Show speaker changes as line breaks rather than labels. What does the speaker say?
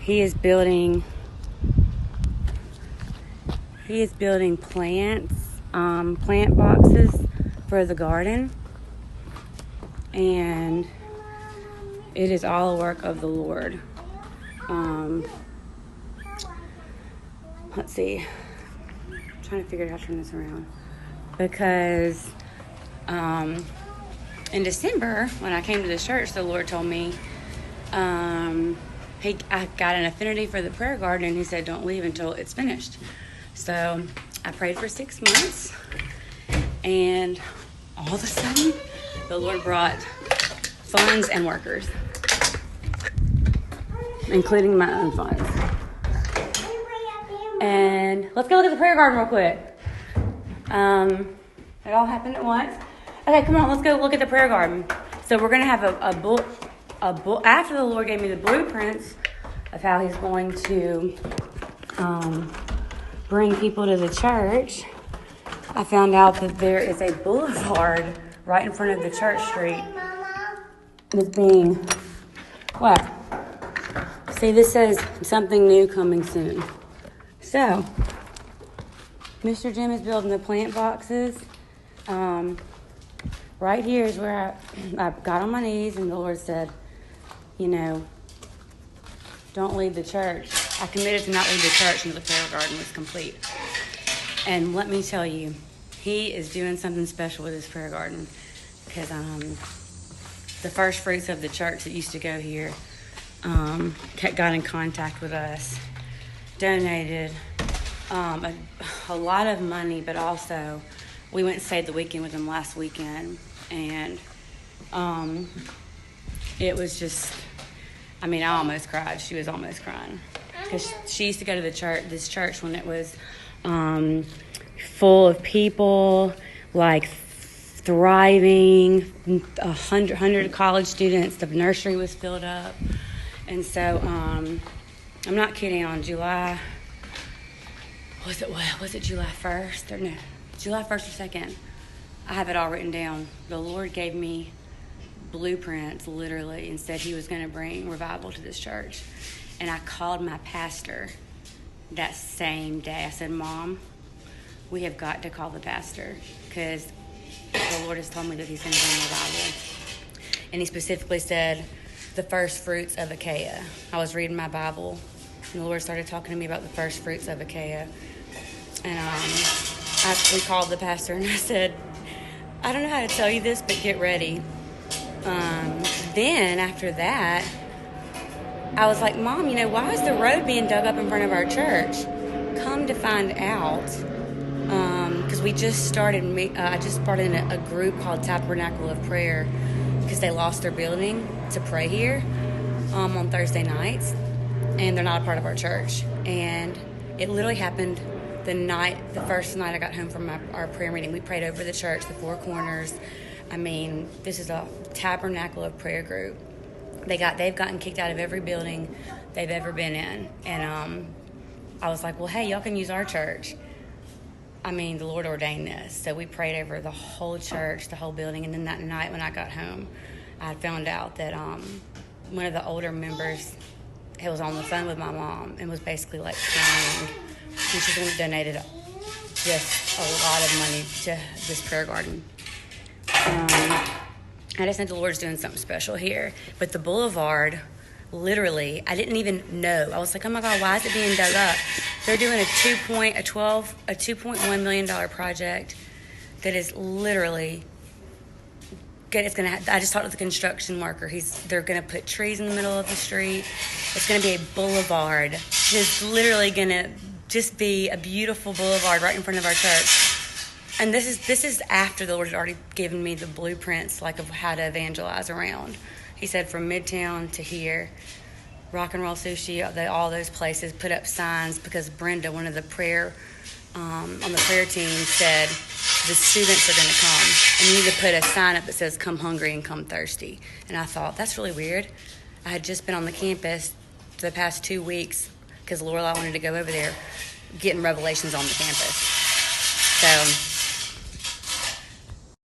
he is building plants, plant boxes for the garden, and it is all a work of the Lord. Let's see. I'm trying to figure out how to turn this around. Because in December, when I came to this church, the Lord told me I got an affinity for the prayer garden, and he said, don't leave until it's finished. So I prayed for 6 months, and all of a sudden, the Lord brought funds and workers, including my own funds. And let's go look at the prayer garden real quick. It all happened at once. Okay, come on, let's go look at the prayer garden. So we're going to have a book. After the Lord gave me the blueprints of how he's going to bring people to the church, I found out that there is a boulevard right in front of the church street that's being, what? See, this says something new coming soon. So, Mr. Jim is building the plant boxes. Right here is where I got on my knees, and the Lord said, don't leave the church. I committed to not leave the church until the prayer garden was complete. And let me tell you, he is doing something special with his prayer garden, because the first fruits of the church that used to go here got in contact with us, donated a lot of money, but also we went and stayed the weekend with them last weekend, and it was just, I almost cried. She was almost crying, because she used to go to this church when it was full of people, like thriving, 100 college students. The nursery was filled up, and so I'm not kidding. On July, was it July 1st or no? July 1st or 2nd. I have it all written down. The Lord gave me blueprints, literally, and said he was going to bring revival to this church. And I called my pastor that same day. I said, Mom, we have got to call the pastor, because the Lord has told me that he's going to bring revival. And he specifically said, the first fruits of Achaia. I was reading my Bible, and the Lord started talking to me about the first fruits of Achaia. And we called the pastor, and I said, I don't know how to tell you this, but get ready. Then after that, I was like, Mom, why is the road being dug up in front of our church? Come to find out, because we just started, I just brought in a group called Tabernacle of Prayer, because they lost their building to pray here on Thursday nights, and they're not a part of our church. And it literally happened the first night I got home from our prayer meeting. We prayed over the church, the four corners. This is a Tabernacle of Prayer group. They've gotten kicked out of every building they've ever been in. And I was like, well, hey, y'all can use our church. The Lord ordained this. So we prayed over the whole church, the whole building. And then that night when I got home, I found out that one of the older members was on the phone with my mom and was basically like crying. And she's the one that donated just a lot of money to this prayer garden. I just think the Lord's doing something special here. But the boulevard, literally, I didn't even know. I was like, oh my God, why is it being dug up? They're doing a $2.1 million project that is literally good. I just talked to the construction worker. They're gonna put trees in the middle of the street. It's gonna be a boulevard. It's literally gonna just be a beautiful boulevard right in front of our church. And this is after the Lord had already given me the blueprints, of how to evangelize around. He said from Midtown to here, Rock and Roll Sushi, all those places, put up signs, because Brenda, one of the prayer on the prayer team, said the students are going to come, and you need to put a sign up that says "Come hungry and come thirsty." And I thought, that's really weird. I had just been on the campus for the past 2 weeks, because Lorelai wanted to go over there, getting revelations on the campus. So